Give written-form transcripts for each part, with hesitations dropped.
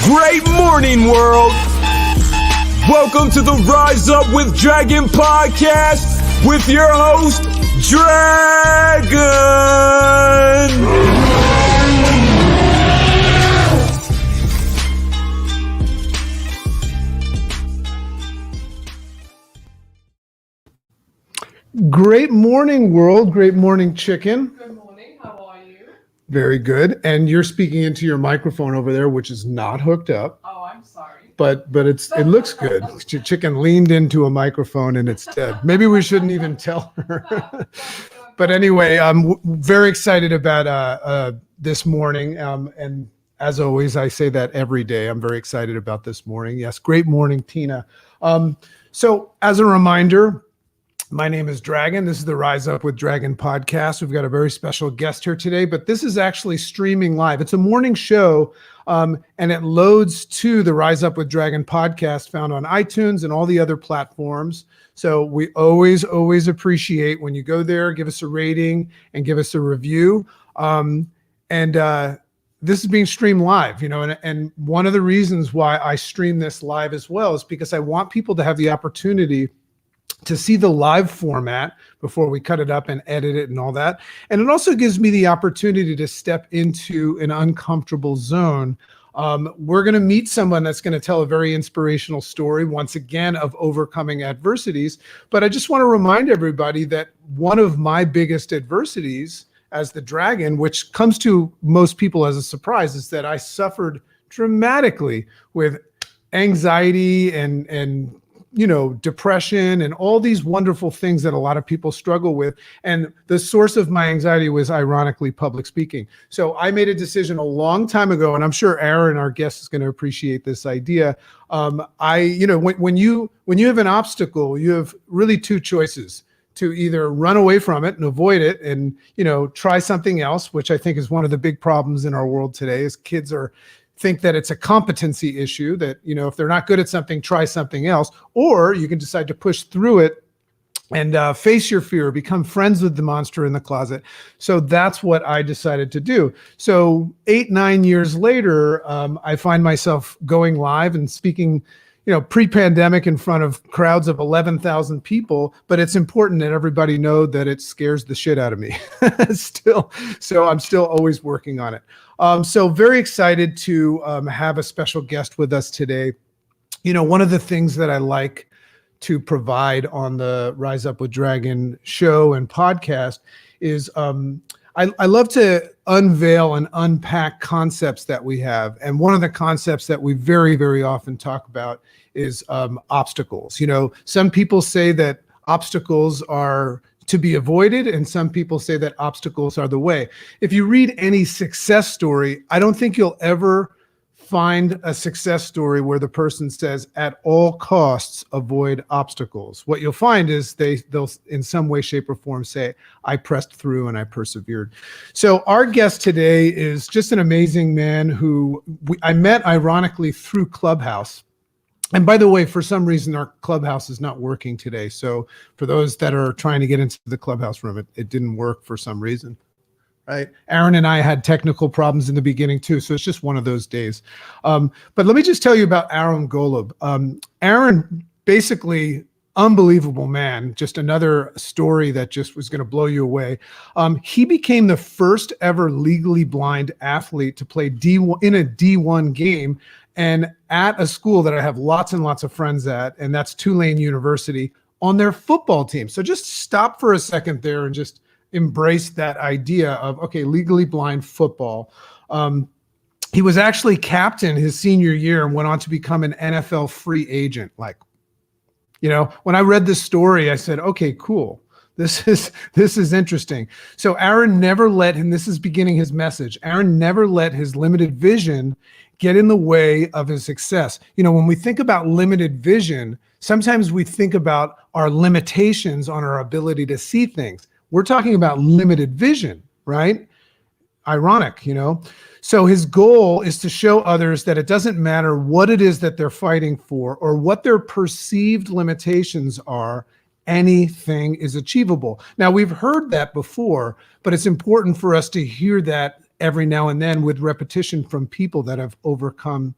Great morning, world! Welcome to the Rise Up with Dragon podcast with your host, Dragon! Great morning, world. Great morning, chicken. Good morning. How are you? Very good. And you're speaking into your microphone over there, which is not hooked up. Oh, I'm sorry. But it looks good. Chicken leaned into a microphone and it's dead. Maybe we shouldn't even tell her. But anyway, I'm very excited about this morning. And as always, I say that every day. I'm very excited about this morning. Yes, great morning, Tina. So as a reminder, my name is Dragon. This is the Rise Up with Dragon podcast. We've got a very special guest here today, but this is actually streaming live. It's a morning show, and it loads to the Rise Up with Dragon podcast found on iTunes and all the other platforms. So we always appreciate when you go there, give us a rating and give us a review. This is being streamed live, and one of the reasons why I stream this live as well is because I want people to have the opportunity to see the live format before we cut it up and edit it and all that. And it also gives me the opportunity to step into an uncomfortable zone. We're going to meet someone that's going to tell a very inspirational story, once again, of overcoming adversities. But I just want to remind everybody that one of my biggest adversities as the Dragon, which comes to most people as a surprise, is that I suffered dramatically with anxiety and depression and all these wonderful things that a lot of people struggle with. And the source of my anxiety was ironically public speaking. So I made a decision a long time ago, and I'm sure Aaron, our guest, is going to appreciate this idea. When you have an obstacle, you have really two choices: to either run away from it and avoid it and, try something else, which I think is one of the big problems in our world today, is kids think that it's a competency issue, that, if they're not good at something, try something else. Or you can decide to push through it and face your fear, become friends with the monster in the closet. So that's what I decided to do. So 8-9 years later, I find myself going live and speaking, pre-pandemic in front of crowds of 11,000 people, but it's important that everybody know that it scares the shit out of me still. So I'm still always working on it. So very excited to have a special guest with us today. One of the things that I like to provide on the Rise Up with Dragon show and podcast is I love to unveil and unpack concepts that we have. And one of the concepts that we very, very often talk about is obstacles. Some people say that obstacles are to be avoided, and some people say that obstacles are the way. If you read any success story, I don't think you'll ever find a success story where the person says, at all costs, avoid obstacles. What you'll find is they'll in some way, shape, or form say, I pressed through and I persevered. So our guest today is just an amazing man who I met ironically through Clubhouse. And by the way, for some reason, our Clubhouse is not working today. So for those that are trying to get into the Clubhouse room, it didn't work for some reason. Right. Aaron and I had technical problems in the beginning too. So it's just one of those days. But let me just tell you about Aaron Golub. Aaron, basically unbelievable man. Just another story that just was going to blow you away. He became the first ever legally blind athlete to play D1 in a D1 game, and at a school that I have lots and lots of friends at, and that's Tulane University, on their football team. So just stop for a second there and just embrace that idea of, okay, legally blind football. He was actually captain his senior year and went on to become an NFL free agent. When I read this story, I said, okay, cool. This is interesting. So Aaron never let him, this is beginning his message, Aaron never let his limited vision get in the way of his success. When we think about limited vision, sometimes we think about our limitations on our ability to see things. We're talking about limited vision, right? Ironic, So his goal is to show others that it doesn't matter what it is that they're fighting for or what their perceived limitations are, anything is achievable. Now, we've heard that before, but it's important for us to hear that every now and then with repetition from people that have overcome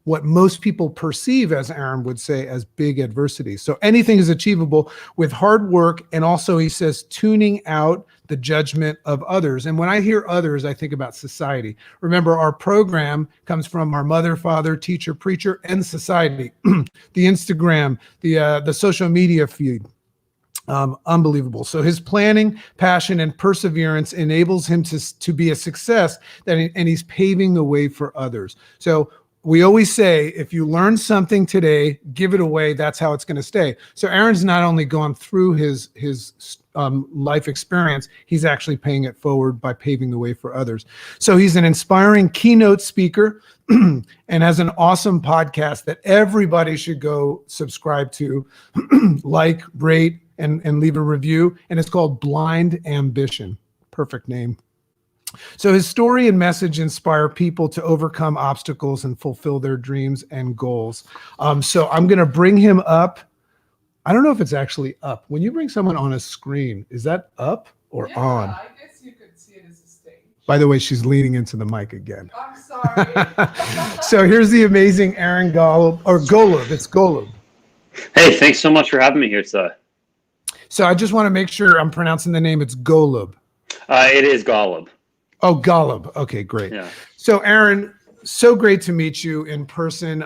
what most people perceive, as Aaron would say, as big adversity. So anything is achievable with hard work. And also, he says, tuning out the judgment of others. And when I hear others, I think about society. Remember, our program comes from our mother, father, teacher, preacher, and society. The Instagram, the social media feed. Unbelievable. So his planning, passion, and perseverance enables him to be a success, and he's paving the way for others. So we always say, if you learn something today, give it away. That's how it's going to stay. So Aaron's not only gone through his life experience, he's actually paying it forward by paving the way for others. So he's an inspiring keynote speaker and has an awesome podcast that everybody should go subscribe to, like, rate, and leave a review. And it's called Blind Ambition. Perfect name. So his story and message inspire people to overcome obstacles and fulfill their dreams and goals. So I'm going to bring him up. I don't know if it's actually up. When you bring someone on a screen, is that up or on? I guess you could see it as a stage. By the way, she's leaning into the mic again. I'm sorry. So here's the amazing Aaron Golub, or Golub. It's Golub. Hey, thanks so much for having me here today. So I just want to make sure I'm pronouncing the name. It's Golub. It is Golib. Oh, Golub. Okay, great. Yeah. So Aaron, so great to meet you in person.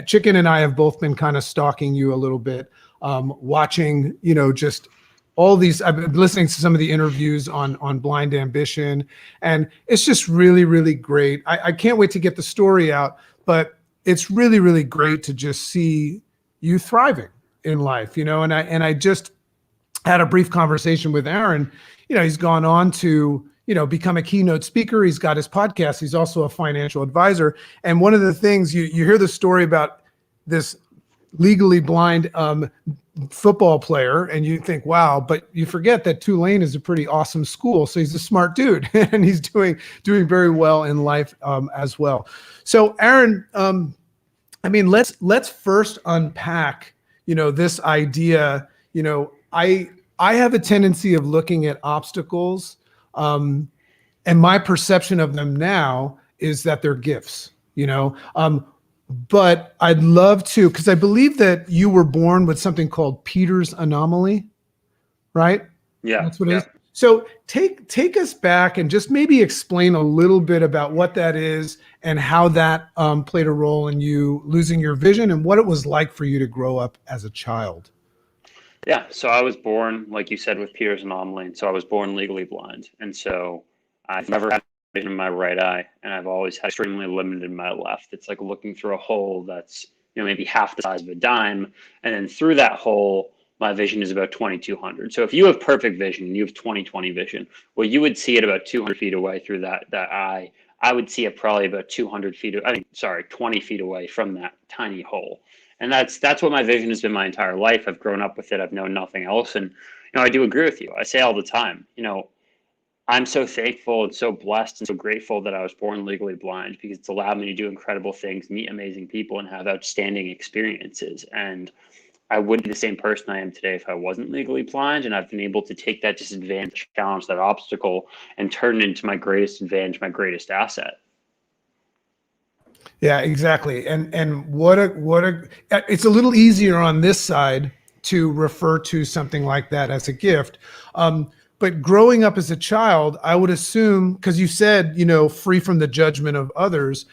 Chicken and I have both been kind of stalking you a little bit, watching, just all these. I've been listening to some of the interviews on Blind Ambition, and it's just really, really great. I can't wait to get the story out, but it's really, really great to just see you thriving in life, and I just had a brief conversation with Aaron. He's gone on to, become a keynote speaker. He's got his podcast. He's also a financial advisor. And one of the things you hear the story about this legally blind football player, and you think, wow, but you forget that Tulane is a pretty awesome school. So he's a smart dude, and he's doing very well in life as well. So Aaron, let's first unpack this idea. I have a tendency of looking at obstacles, and my perception of them now is that they're gifts, but I'd love to, because I believe that you were born with something called Peter's anomaly, right? Yeah. That's what it is. So take us back and just maybe explain a little bit about what that is and how that played a role in you losing your vision and what it was like for you to grow up as a child. Yeah. So I was born, like you said, with Peter's anomaly. And so I was born legally blind. And so I've never had vision in my right eye, and I've always had extremely limited in my left. It's like looking through a hole that's, maybe half the size of a dime. And then through that hole, my vision is about 2200. So if you have perfect vision and you have 20/20 vision, well, you would see it about 200 feet away through that eye. I would see it probably about 20 feet away from that tiny hole. And that's what my vision has been my entire life. I've grown up with it. I've known nothing else. And, I do agree with you. I say all the time, I'm so thankful and so blessed and so grateful that I was born legally blind, because it's allowed me to do incredible things, meet amazing people, and have outstanding experiences. And I wouldn't be the same person I am today if I wasn't legally blind. And I've been able to take that disadvantage, challenge that obstacle, and turn it into my greatest advantage, my greatest asset. Yeah, exactly. And it's a little easier on this side to refer to something like that as a gift. But growing up as a child, I would assume, because you said, free from the judgment of others,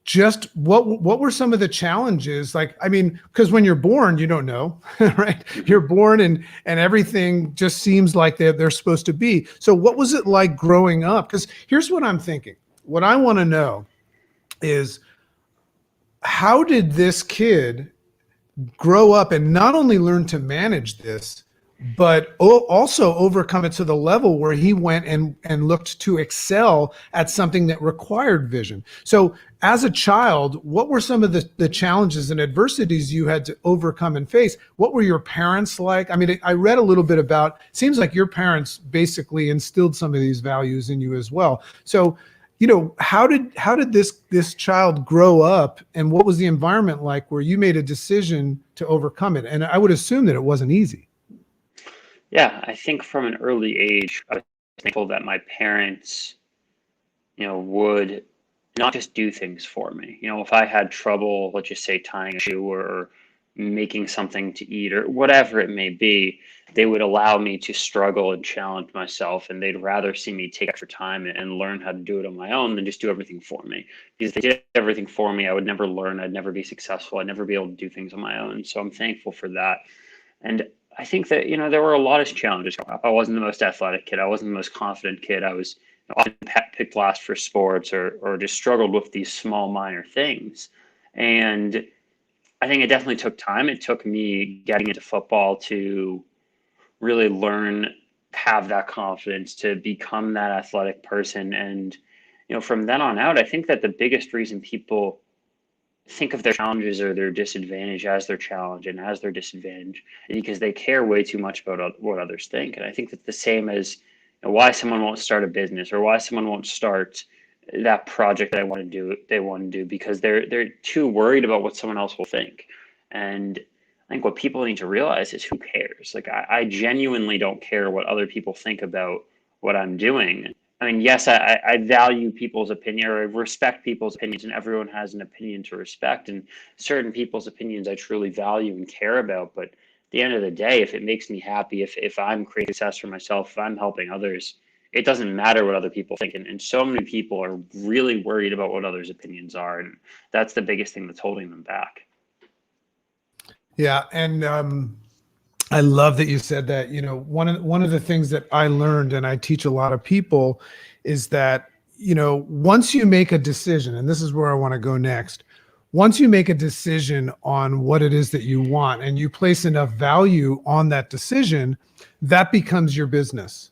just what were some of the challenges? Because when you're born, you don't know, right? You're born and everything just seems like they're supposed to be. So what was it like growing up? Because here's what I'm thinking. What I want to know is, how did this kid grow up and not only learn to manage this, but also overcome it to the level where he went and looked to excel at something that required vision? So as a child, what were some of the challenges and adversities you had to overcome and face? What were your parents like? I read a little bit about, seems like your parents basically instilled some of these values in you as well. So, how did this child grow up, and what was the environment like where you made a decision to overcome it? And I would assume that it wasn't easy. Yeah, I think from an early age, I was thankful that my parents, would not just do things for me. You know, if I had trouble, let's just say tying a shoe or making something to eat or whatever it may be, they would allow me to struggle and challenge myself, and they'd rather see me take extra time and learn how to do it on my own than just do everything for me. Because if they did everything for me, I would never learn, I'd never be successful, I'd never be able to do things on my own. So I'm thankful for that. And I think that, you know, there were a lot of challenges growing up. I wasn't the most athletic kid. I wasn't the most confident kid. I was often picked last for sports or just struggled with these small minor things. And I think it definitely took time. It took me getting into football to really learn, have that confidence to become that athletic person. And, you know, from then on out, I think that the biggest reason people think of their challenges or their disadvantage as their challenge and as their disadvantage is because they care way too much about what others think. And I think that's the same as, you know, why someone won't start a business or why someone won't start that project that they want to do because they're too worried about what someone else will think. And I think what people need to realize is who cares? Like I genuinely don't care what other people think about what I'm doing. I mean, yes, I value people's opinion or I respect people's opinions, and everyone has an opinion to respect. And certain people's opinions I truly value and care about. But at the end of the day, if it makes me happy, if I'm creating success for myself, if I'm helping others, it doesn't matter what other people think. And so many people are really worried about what others' opinions are. And that's the biggest thing that's holding them back. Yeah. And I love that you said that. You know, one of the things that I learned, and I teach a lot of people, is that, you know, once you make a decision, and this is where I want to go next, once you make a decision on what it is that you want and you place enough value on that decision, that becomes your business.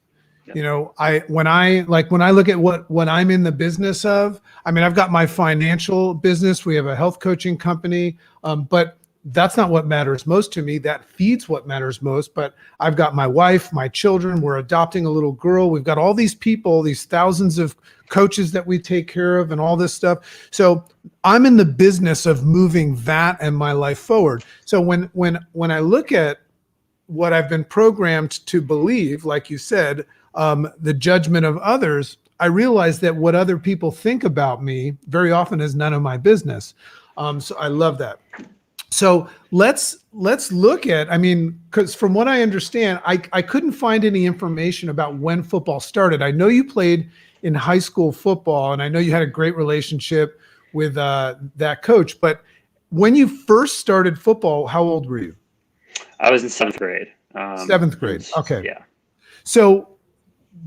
You know, when I look at what I'm in the business of, I mean, I've got my financial business. We have a health coaching company, but that's not what matters most to me. That feeds what matters most. But I've got my wife, my children, we're adopting a little girl. We've got all these people, these thousands of coaches that we take care of and all this stuff. So I'm in the business of moving that and my life forward. So when I look at what I've been programmed to believe, like you said, the judgment of others, I realize that what other people think about me very often is none of my business. So I love that. So let's look at, I mean, because from what I understand, I couldn't find any information about when football started. I know you played in high school football, and I know you had a great relationship with that coach. But when you first started football, how old were you? I was in seventh grade. Seventh grade. Okay. Yeah. So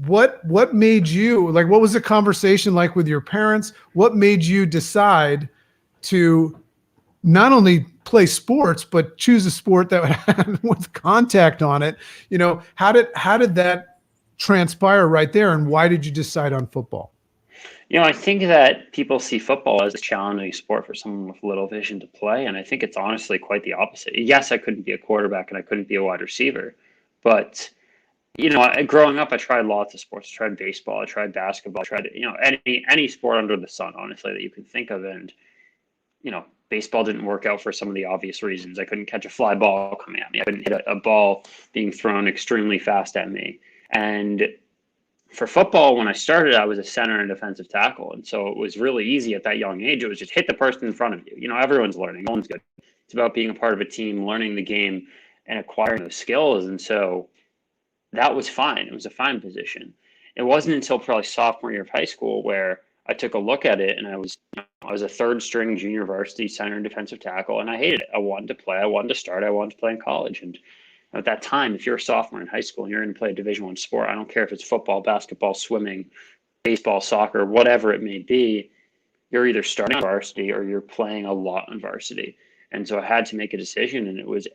what made you, like, what was the conversation like with your parents? What made you decide to not only play sports, but choose a sport that had with contact on it? You know, how did that transpire right there? And why did you decide on football? You know, I think that people see football as a challenging sport for someone with little vision to play. And I think it's honestly quite the opposite. Yes, I couldn't be a quarterback and I couldn't be a wide receiver. But, you know, growing up, I tried lots of sports. I tried baseball. I tried basketball. I tried, you know, any sport under the sun, honestly, that you can think of. And, you know, baseball didn't work out for some of the obvious reasons. I couldn't catch a fly ball coming at me. I couldn't hit a ball being thrown extremely fast at me. And for football, when I started, I was a center and defensive tackle. And so it was really easy at that young age. It was just hit the person in front of you. You know, everyone's learning. No one's good. It's about being a part of a team, learning the game, and acquiring those skills. And so that was fine. It was a fine position. It wasn't until probably sophomore year of high school where I took a look at it, and I was a third string junior varsity center and defensive tackle, and I hated it. I wanted to play. I wanted to start. I wanted to play in college. And at that time, if you're a sophomore in high school and you're going to play a Division I sport, I don't care if it's football, basketball, swimming, baseball, soccer, whatever it may be, you're either starting on varsity or you're playing a lot on varsity. And so I had to make a decision, and it was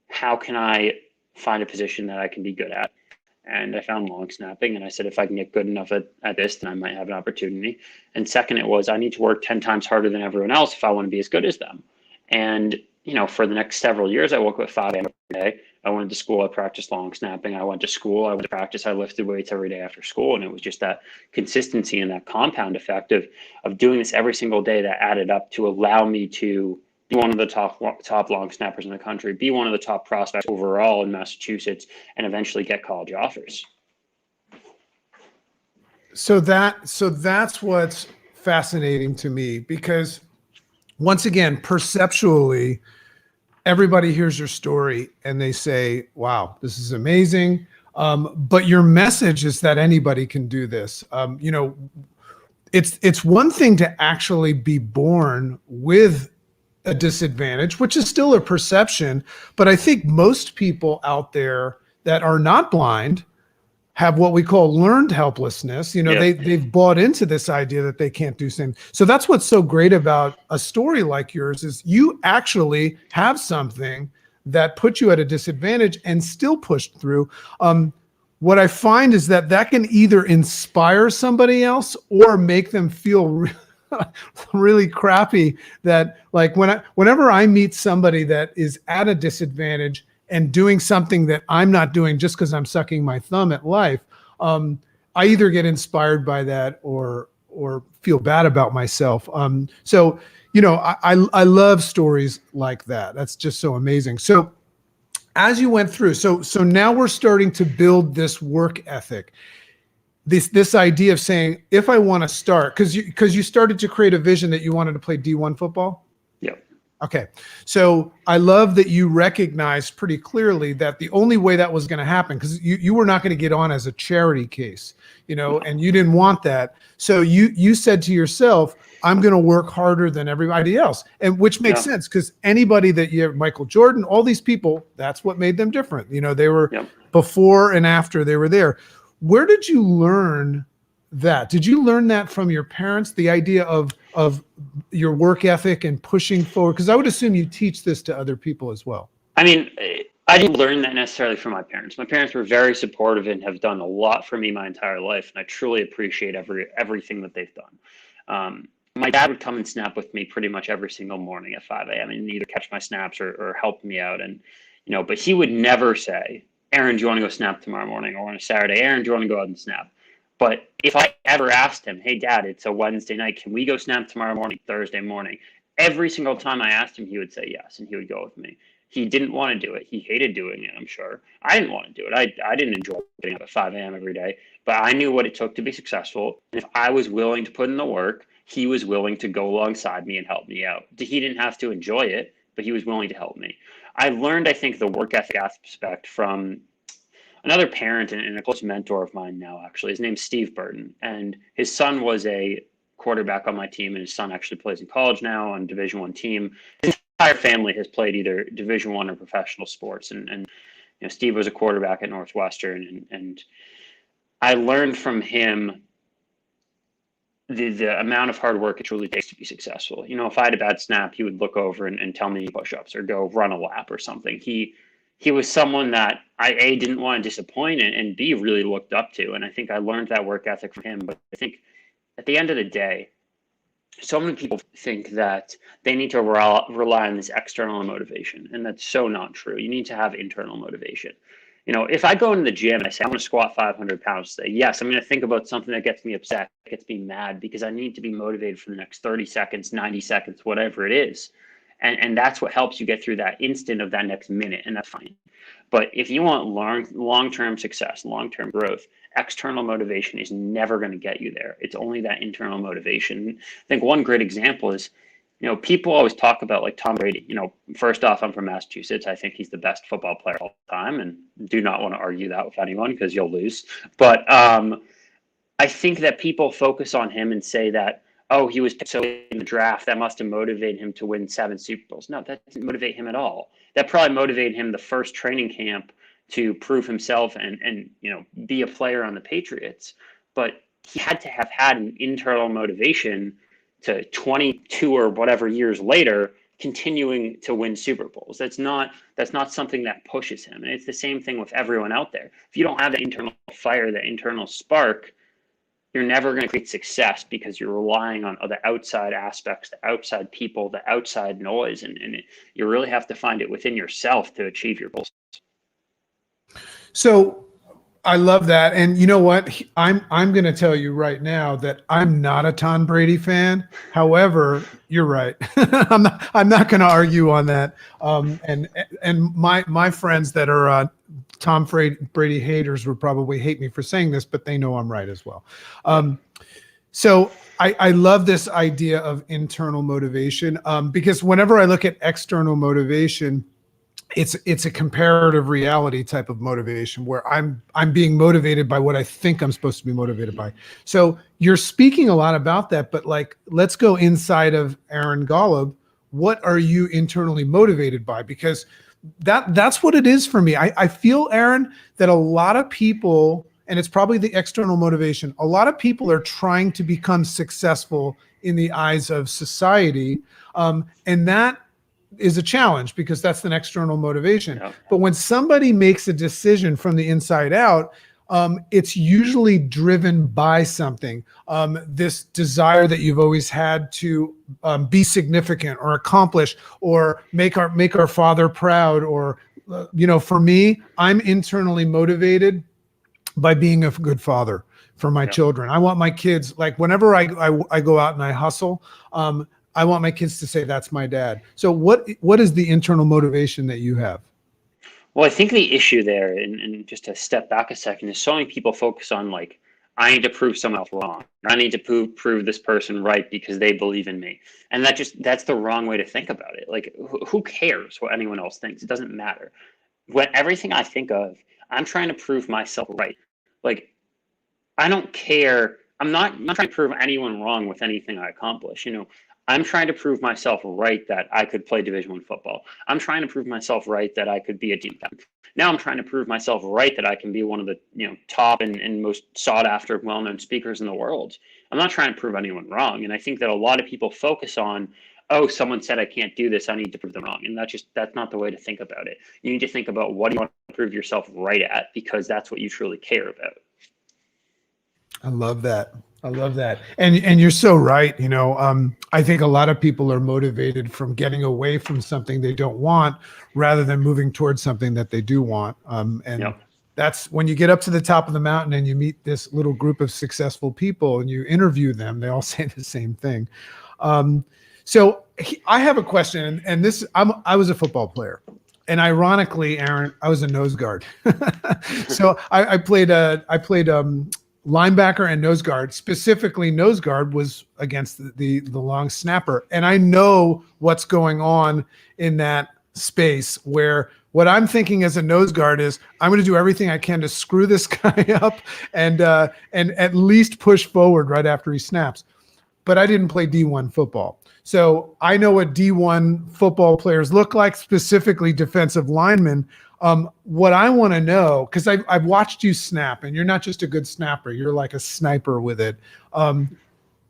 how can I find a position that I can be good at? And I found long snapping, and I said, if I can get good enough at this, then I might have an opportunity. And second, it was I need to work 10 times harder than everyone else if I want to be as good as them. And, you know, for the next several years, I woke up at 5 a.m. every day. I went to school. I practiced long snapping. I went to school. I went to practice. I lifted weights every day after school. And it was just that consistency and that compound effect of doing this every single day that added up to allow me to be one of the top long snappers in the country, be one of the top prospects overall in Massachusetts, and eventually get college offers. So that's what's fascinating to me because once again, perceptually, everybody hears your story and they say, wow, this is amazing. But your message is that anybody can do this. It's one thing to actually be born with a disadvantage, which is still a perception. But I think most people out there that are not blind have what we call learned helplessness. They've bought into this idea that they can't do things. So that's what's so great about a story like yours is you actually have something that put you at a disadvantage and still pushed through. What I find is that can either inspire somebody else or make them feel really crappy. That like whenever I meet somebody that is at a disadvantage and doing something that I'm not doing just because I'm sucking my thumb at life, I either get inspired by that or feel bad about myself. I love stories like that. That's just so amazing. So as you went through, so now we're starting to build this work ethic. This idea of saying, if I want to start, because you started to create a vision that you wanted to play D1 football. Yep. Okay. So I love that you recognized pretty clearly that the only way that was going to happen, because you were not going to get on as a charity case, and you didn't want that. So you said to yourself, I'm going to work harder than everybody else. And which makes sense because anybody that you have, Michael Jordan, all these people, that's what made them different. They were before and after they were there. Where did you learn that? Did you learn that from your parents, the idea of your work ethic and pushing forward? Because I would assume you teach this to other people as well. I mean, I didn't learn that necessarily from my parents. My parents were very supportive and have done a lot for me my entire life, and I truly appreciate everything that they've done. My dad would come and snap with me pretty much every single morning at 5 a.m. and either catch my snaps or help me out. And, but he would never say, Aaron, do you want to go snap tomorrow morning? Or on a Saturday, Aaron, do you want to go out and snap? But if I ever asked him, hey, Dad, it's a Wednesday night, can we go snap tomorrow morning, Thursday morning? Every single time I asked him, he would say yes, and he would go with me. He didn't want to do it. He hated doing it, I'm sure. I didn't want to do it. I didn't enjoy getting up at 5 a.m. every day, but I knew what it took to be successful. And if I was willing to put in the work, he was willing to go alongside me and help me out. He didn't have to enjoy it, but he was willing to help me. I learned, I think, the work ethic aspect from another parent and a close mentor of mine now, actually. His name's Steve Burton, and his son was a quarterback on my team, and his son actually plays in college now on Division I team. His entire family has played either Division I or professional sports, and Steve was a quarterback at Northwestern, and I learned from him the amount of hard work it truly takes to be successful. If I had a bad snap, he would look over and tell me push-ups or go run a lap or something. He was someone that I, A, didn't want to disappoint and B, really looked up to. And I think I learned that work ethic from him. But I think at the end of the day, so many people think that they need to rely on this external motivation. And that's so not true. You need to have internal motivation. If I go into the gym and I say, I want to squat 500 pounds today, yes, I'm going to think about something that gets me upset, gets me mad, because I need to be motivated for the next 30 seconds, 90 seconds, whatever it is. And that's what helps you get through that instant of that next minute, and that's fine. But if you want long-term success, long-term growth, external motivation is never going to get you there. It's only that internal motivation. I think one great example is, people always talk about like Tom Brady. First off, I'm from Massachusetts. I think he's the best football player of all time, and do not want to argue that with anyone because you'll lose. But I think that people focus on him and say that, oh, he was so in the draft, that must have motivated him to win 7 Super Bowls. No, that didn't motivate him at all. That probably motivated him the first training camp to prove himself and be a player on the Patriots. But he had to have had an internal motivation to 22 or whatever years later, continuing to win Super Bowls. That's not something that pushes him. And it's the same thing with everyone out there. If you don't have that internal fire, that internal spark, you're never going to create success because you're relying on the outside aspects, the outside people, the outside noise. And you really have to find it within yourself to achieve your goals. So I love that. And you know what? I'm going to tell you right now that I'm not a Tom Brady fan. However, you're right. I'm not going to argue on that. And my friends that are Tom Brady haters would probably hate me for saying this, but they know I'm right as well. So I love this idea of internal motivation, because whenever I look at external motivation, it's a comparative reality type of motivation where I'm being motivated by what I think I'm supposed to be motivated by. So you're speaking a lot about that, but like, let's go inside of Aaron Golub. What are you internally motivated by? Because that's what it is for me. I feel, Aaron, that a lot of people, and it's probably the external motivation, a lot of people are trying to become successful in the eyes of society. And that is a challenge because that's an external motivation. Yeah. But when somebody makes a decision from the inside out, it's usually driven by something. This desire that you've always had to be significant or accomplish or make our father proud. Or, for me, I'm internally motivated by being a good father for my children. I want my kids, like whenever I go out and I hustle, I want my kids to say, that's my dad. So what is the internal motivation that you have? Well, I think the issue there, and just to step back a second, is so many people focus on like, I need to prove someone else wrong. I need to prove this person right because they believe in me. And that's the wrong way to think about it. Like, who cares what anyone else thinks? It doesn't matter. Everything I think of, I'm trying to prove myself right. Like, I don't care. I'm not trying to prove anyone wrong with anything I accomplish. I'm trying to prove myself right that I could play Division I football. I'm trying to prove myself right that I could be a team captain. Now I'm trying to prove myself right that I can be one of the top and most sought after, well-known speakers in the world. I'm not trying to prove anyone wrong. And I think that a lot of people focus on, oh, someone said I can't do this, I need to prove them wrong. And that's not the way to think about it. You need to think about what do you want to prove yourself right at, because that's what you truly care about. I love that. And you're so right. I think a lot of people are motivated from getting away from something they don't want rather than moving towards something that they do want. That's when you get up to the top of the mountain and you meet this little group of successful people and you interview them, they all say the same thing. So I have a question, and this, I was a football player. And ironically, Aaron, I was a nose guard. So I played linebacker and nose guard. Specifically, nose guard was against the long snapper. And I know what's going on in that space where what I'm thinking as a nose guard is I'm going to do everything I can to screw this guy up and at least push forward right after he snaps. But I didn't play D1 football. So I know what D1 football players look like, specifically defensive linemen. What I want to know, because I've watched you snap, and you're not just a good snapper, you're like a sniper with it.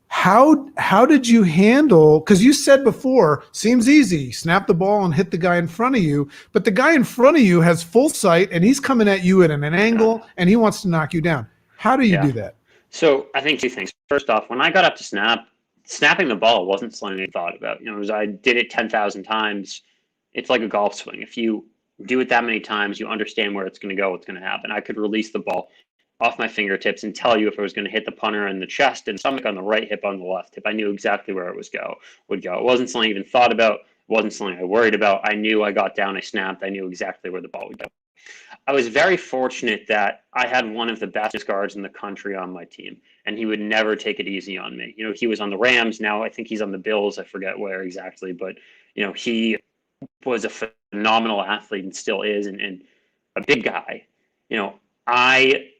How did you handle, because you said before, seems easy, snap the ball and hit the guy in front of you, but the guy in front of you has full sight and he's coming at you at an angle and he wants to knock you down. How do you do that? So I think two things. First off, when I got up to snapping the ball wasn't something I thought about. I did it 10,000 times. It's like a golf swing. If you do it that many times, you understand where it's going to go, what's going to happen. I could release the ball off my fingertips and tell you if it was going to hit the punter in the chest and stomach, on the right hip, on the left hip. I knew exactly where it would go. It wasn't something I even thought about. It wasn't something I worried about. I knew I got down, I snapped. I knew exactly where the ball would go. I was very fortunate that I had one of the best guards in the country on my team, and he would never take it easy on me. He was on the Rams. Now I think he's on the Bills. I forget where exactly, but he was a phenomenal athlete and still is, and a big guy. I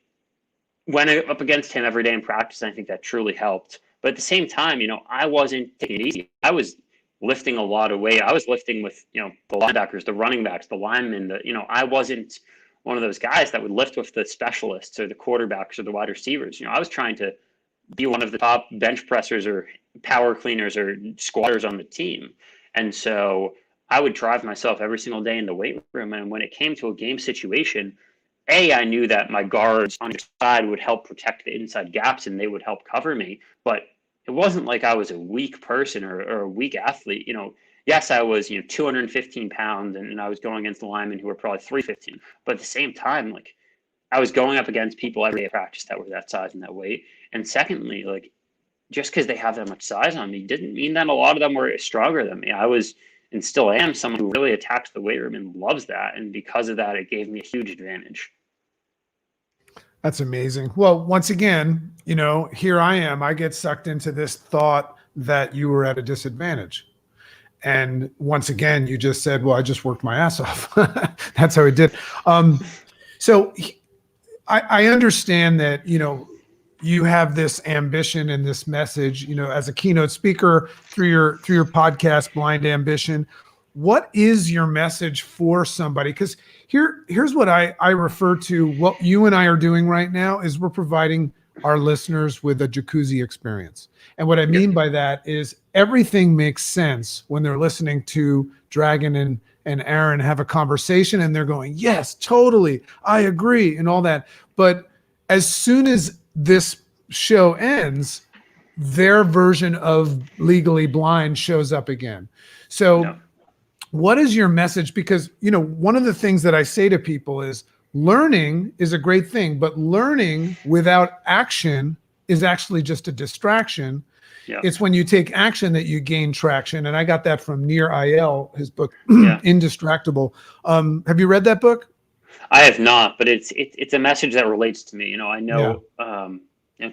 went up against him every day in practice, and I think that truly helped. But at the same time, I wasn't taking it easy. I was lifting a lot of weight. I was lifting with, the linebackers, the running backs, the linemen, I wasn't one of those guys that would lift with the specialists or the quarterbacks or the wide receivers. I was trying to be one of the top bench pressers or power cleaners or squatters on the team. And so I would drive myself every single day in the weight room. And when it came to a game situation, I knew that my guards on the side would help protect the inside gaps and they would help cover me. But it wasn't like I was a weak person or a weak athlete. Yes, I was, 215 pounds and I was going against the linemen who were probably 315. But at the same time, I was going up against people every day at practice that were that size and that weight. And secondly, just because they have that much size on me didn't mean that a lot of them were stronger than me. I was, and still am, someone who really attacks the weight room and loves that. And because of that, it gave me a huge advantage. That's amazing. Well, once again, here I am. I get sucked into this thought that you were at a disadvantage. And once again, you just said, well, I just worked my ass off. That's how it did. So I understand that, you have this ambition and this message, as a keynote speaker through your podcast, Blind Ambition. What is your message for somebody? Because here's what I refer to. What you and I are doing right now is we're providing our listeners with a jacuzzi experience. And what I mean by that is everything makes sense when they're listening to Dragon and Aaron have a conversation and they're going, yes, totally, I agree, and all that. But as soon as this show ends, their version of Legally Blind shows up again. So what is your message? Because, one of the things that I say to people is learning is a great thing, but learning without action is actually just a distraction. Yeah. It's when you take action that you gain traction. And I got that from Nir Eyal, his book, Indistractable. Have you read that book? I have not, but it's a message that relates to me. I know,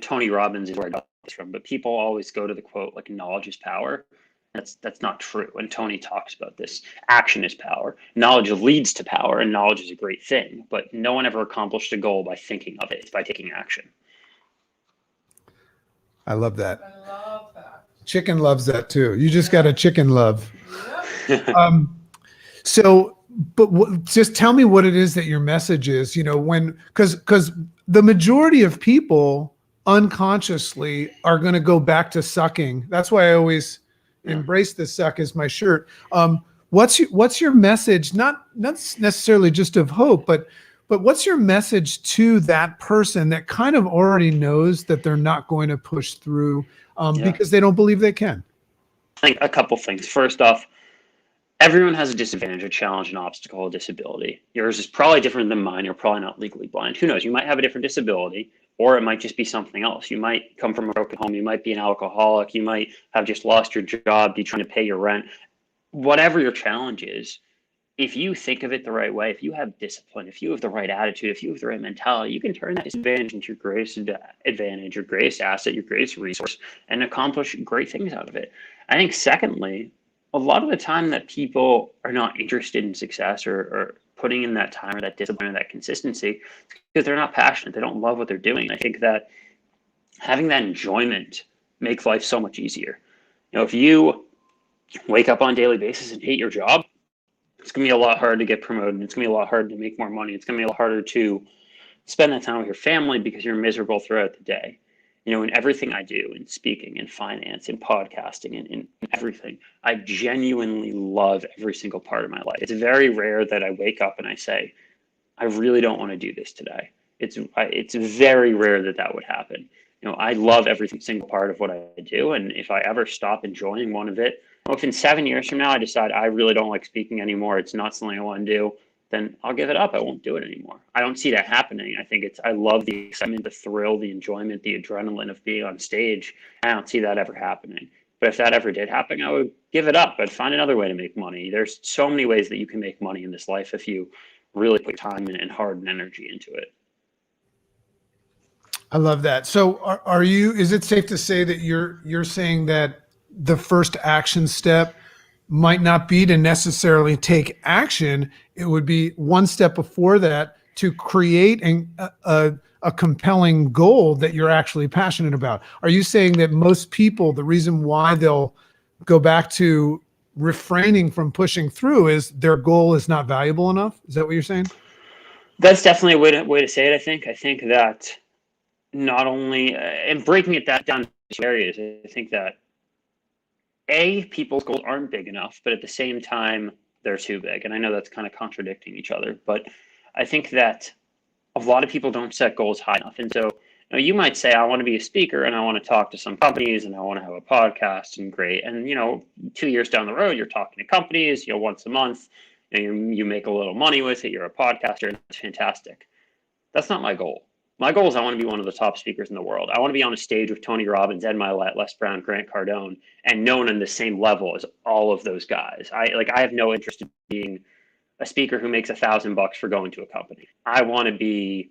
Tony Robbins is where I got this from, but people always go to the quote, like, knowledge is power. That's not true. And Tony talks about this. Action is power. Knowledge leads to power, and knowledge is a great thing. But no one ever accomplished a goal by thinking of it. It's by taking action. I love that. I love that. Chicken loves that too. You just got a chicken love. Yeah. Just tell me what it is that your message is, because the majority of people unconsciously are going to go back to sucking. That's why I always embrace the suck as my shirt. What's your message? Not necessarily just of hope, but what's your message to that person that kind of already knows that they're not going to push through because they don't believe they can? I think a couple things. First off, everyone has a disadvantage, a challenge, an obstacle, a disability. Yours is probably different than mine. You're probably not legally blind. Who knows? You might have a different disability, or it might just be something else. You might come from a broken home. You might be an alcoholic. You might have just lost your job, be trying to pay your rent. Whatever your challenge is, if you think of it the right way, if you have discipline, if you have the right attitude, if you have the right mentality, you can turn that disadvantage into your greatest advantage, your greatest asset, your greatest resource, and accomplish great things out of it. I think secondly, a lot of the time that people are not interested in success or putting in that time or that discipline or that consistency because they're not passionate. They don't love what they're doing. I think that having that enjoyment makes life so much easier. If you wake up on a daily basis and hate your job, it's going to be a lot harder to get promoted. It's going to be a lot harder to make more money. It's going to be a lot harder to spend that time with your family because you're miserable throughout the day. In everything I do, in speaking, in finance, in podcasting, in everything, I genuinely love every single part of my life. It's very rare that I wake up and I say, I really don't want to do this today. It's very rare that would happen. I love every single part of what I do. And if I ever stop enjoying one of it, if in 7 years from now I decide I really don't like speaking anymore, it's not something I want to do, then I'll give it up. I won't do it anymore. I don't see that happening. I love the excitement, the thrill, the enjoyment, the adrenaline of being on stage. I don't see that ever happening. But if that ever did happen, I would give it up. I'd find another way to make money. There's so many ways that you can make money in this life if you really put time and heart and energy into it. I love that. So is it safe to say that you're saying that the first action step might not be to necessarily take action? It would be one step before that to create a compelling goal that you're actually passionate about. Are you saying that most people, the reason why they'll go back to refraining from pushing through is their goal is not valuable enough? Is that what you're saying? That's definitely a way to say it. I think that not only, and breaking it down to two areas, I think that people's goals aren't big enough, but at the same time, they're too big. And I know that's kind of contradicting each other, but I think that a lot of people don't set goals high enough. And so you might say, I want to be a speaker and I want to talk to some companies and I want to have a podcast and great. And, 2 years down the road, you're talking to companies, once a month, and you make a little money with it. You're a podcaster and it's fantastic. That's not my goal. My goal is I want to be one of the top speakers in the world. I want to be on a stage with Tony Robbins, Ed Milet, Les Brown, Grant Cardone, and known on the same level as all of those guys. I have no interest in being a speaker who makes $1,000 for going to a company. I want to be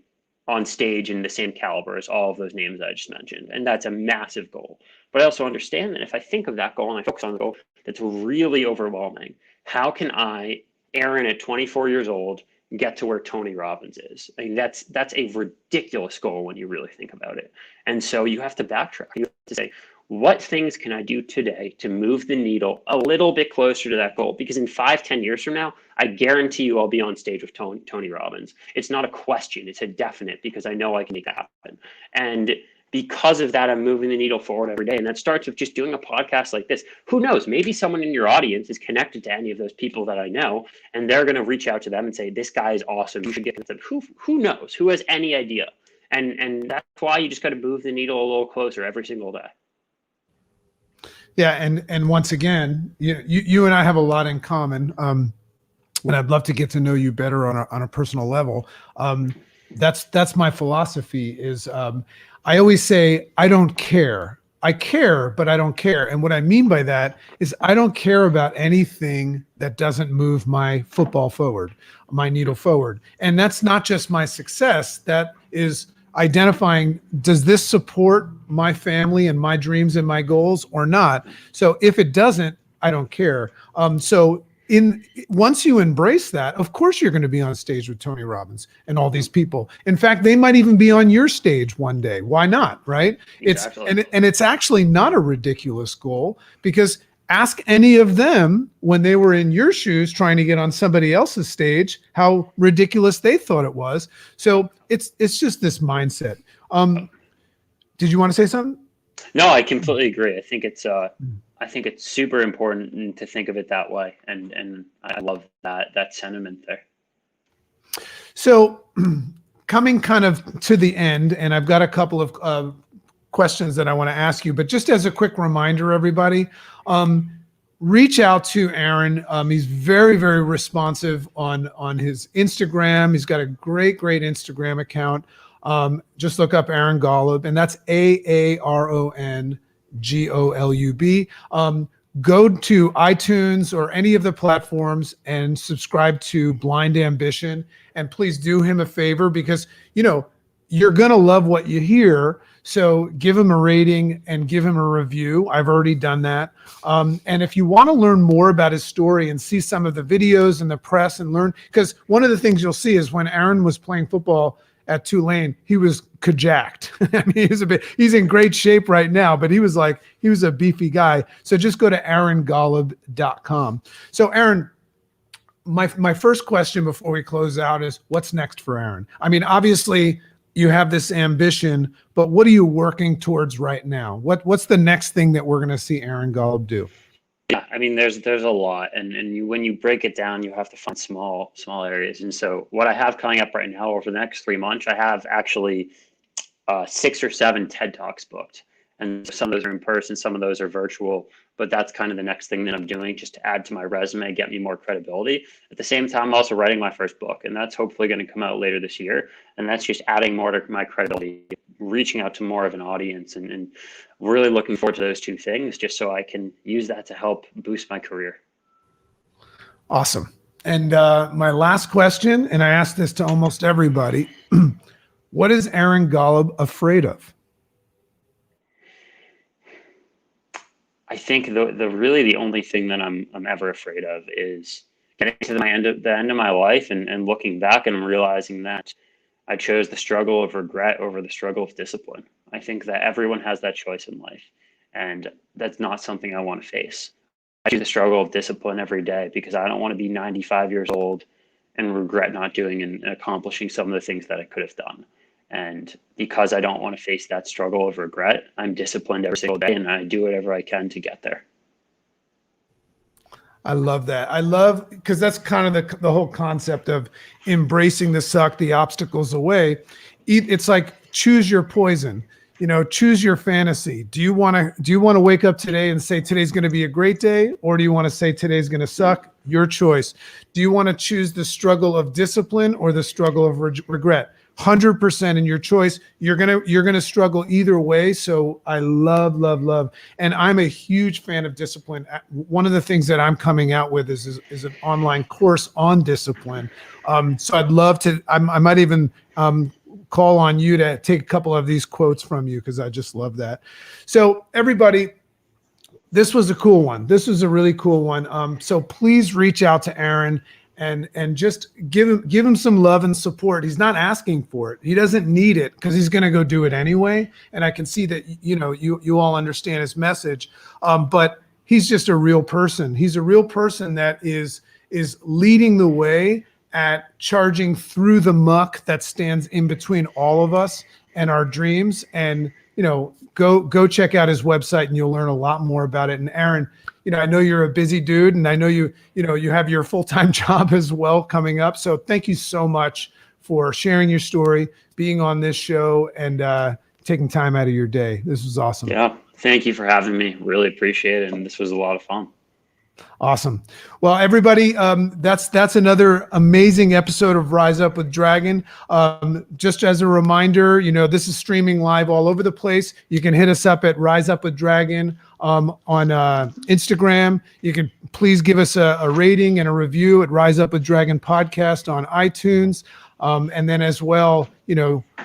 on stage in the same caliber as all of those names that I just mentioned. And that's a massive goal. But I also understand that if I think of that goal and I focus on the goal that's really overwhelming, how can I, Aaron at 24 years old, get to where Tony Robbins is? I mean, that's a ridiculous goal when you really think about it. And so you have to backtrack. You have to say, what things can I do today to move the needle a little bit closer to that goal? Because in 5-10 years from now, I guarantee you I'll be on stage with Tony Robbins. It's not a question, it's a definite, because I know I can make that happen. And because of that, I'm moving the needle forward every day. And that starts with just doing a podcast like this. Who knows? Maybe someone in your audience is connected to any of those people that I know, and they're going to reach out to them and say, this guy is awesome. You should get with him. Who knows? Who has any idea? And that's why you just got to move the needle a little closer every single day. Yeah, and once again, you and I have a lot in common, and I'd love to get to know you better on a personal level. That's my philosophy. Is I always say I don't care. I care, but I don't care. And what I mean by that is I don't care about anything that doesn't move my football forward, my needle forward. And that's not just my success. That is identifying, does this support my family and my dreams and my goals or not? So if it doesn't, I don't care. Once you embrace that, of course you're going to be on stage with Tony Robbins and all these people. In fact, they might even be on your stage one day. Why not? Right? Exactly. It's actually not a ridiculous goal, because ask any of them when they were in your shoes trying to get on somebody else's stage, how ridiculous they thought it was. So it's just this mindset. Did you want to say something? No, I completely agree. I think it's super important to think of it that way. And I love that sentiment there. So coming kind of to the end, and I've got a couple of questions that I want to ask you, but just as a quick reminder, everybody, reach out to Aaron. He's very, very responsive on his Instagram. He's got a great Instagram account. Just look up Aaron Golub, and that's AARON GOLUB. Go to iTunes or any of the platforms and subscribe to Blind Ambition. And please do him a favor, because you're going to love what you hear. So give him a rating and give him a review. I've already done that. And if you want to learn more about his story and see some of the videos and the press and learn, because one of the things you'll see is when Aaron was playing football at Tulane, he was jacked. I mean, he's in great shape right now, but he was a beefy guy. So just go to aarongolub.com. So Aaron, my first question before we close out is, what's next for Aaron? I mean, obviously you have this ambition, but what are you working towards right now? What's the next thing that we're going to see Aaron Golub do? Yeah, I mean, there's a lot, and when you break it down, you have to find small areas. And so what I have coming up right now over the next 3 months, I have actually 6 or 7 TED Talks booked. And some of those are in person, some of those are virtual, but that's kind of the next thing that I'm doing, just to add to my resume, get me more credibility. At the same time, I'm also writing my first book, and that's hopefully going to come out later this year. And that's just adding more to my credibility, reaching out to more of an audience, and really looking forward to those 2 things, just so I can use that to help boost my career. Awesome. And my last question, and I ask this to almost everybody, what is Aaron Golub afraid of? I think the only thing that I'm ever afraid of is getting to the end of my life and looking back and realizing that I chose the struggle of regret over the struggle of discipline. I think that everyone has that choice in life, and that's not something I want to face. I do the struggle of discipline every day because I don't want to be 95 years old and regret not doing and accomplishing some of the things that I could have done. And because I don't want to face that struggle of regret, I'm disciplined every single day, and I do whatever I can to get there. I love that. Because that's kind of the whole concept of embracing the suck, the obstacles away. It's like, choose your poison, choose your fantasy. Do you want to wake up today and say today's going to be a great day? Or do you want to say today's going to suck? Your choice. Do you want to choose the struggle of discipline or the struggle of regret? 100% in your choice. You're gonna struggle either way. So I love, and I'm a huge fan of discipline. One of the things that I'm coming out with is an online course on discipline. So I'd love to. I might even call call on you to take a couple of these quotes from you, because I just love that. So everybody, this was a cool one. This was a really cool one. So please reach out to Aaron and just give him some love and support. He's not asking for it. He doesn't need it, because he's going to go do it anyway. And I can see that, you all understand his message. But he's just a real person. He's a real person that is leading the way at charging through the muck that stands in between all of us and our dreams. And, go check out his website and you'll learn a lot more about it. And Aaron, I know you're a busy dude, and I know you have your full-time job as well coming up. So thank you so much for sharing your story, being on this show, and taking time out of your day. This was awesome. Yeah. Thank you for having me. Really appreciate it. And this was a lot of fun. Awesome. Well, everybody, that's another amazing episode of Rise Up with Dragon. Just as a reminder, this is streaming live all over the place. You can hit us up at Rise Up with Dragon on Instagram. You can please give us a rating and a review at Rise Up with Dragon podcast on iTunes. And then as well,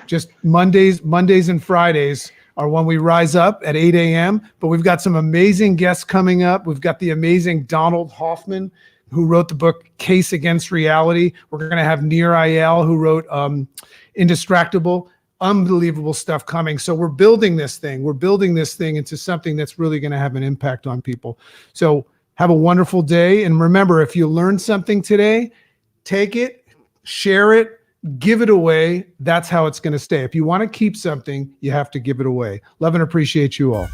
just Mondays and Fridays are when we rise up at 8 a.m. But we've got some amazing guests coming up. We've got the amazing Donald Hoffman, who wrote the book Case Against Reality. We're going to have Nir Ayal, who wrote Indistractable. Unbelievable stuff coming. So we're building this thing. We're building this thing into something that's really going to have an impact on people. So have a wonderful day. And remember, if you learned something today, take it, share it, give it away. That's how it's going to stay. If you want to keep something, you have to give it away. Love and appreciate you all.